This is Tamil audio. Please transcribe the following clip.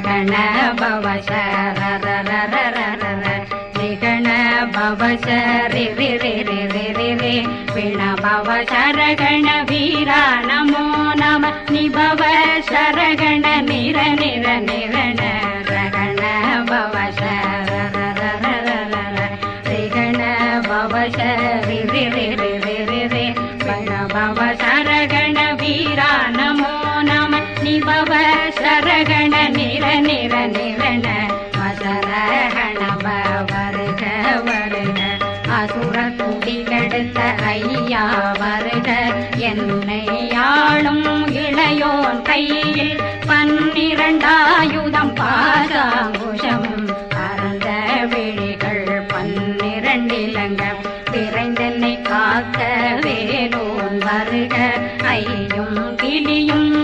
ரகண பவசரரரரரரர ரிகண பவசரி ரி ரி ரி ரி ரி ரி விண பவசரகண வீரா நமோ நம நிபவ சரகண நிர நிர நிரண ரகண பவசரரரரரர ரிகண பவசரி ரி ரி ரி ரி ரி ரி விண பவசரகண வீரா நமோ நம நிபவ சரகண நிர நிர நிரண மசரகண வருக வருக அசுர குடிகெடுத்த ஐயா வருக என்னை ஆளும் இளையோன் கையில் 12 ஆயுதம் பாசாங்குஷம் பரந்த விழிகள் 12 இலங்கம் விரைந்தென்னை காக்க வேலோன் வருக ஐயும் கிளியும்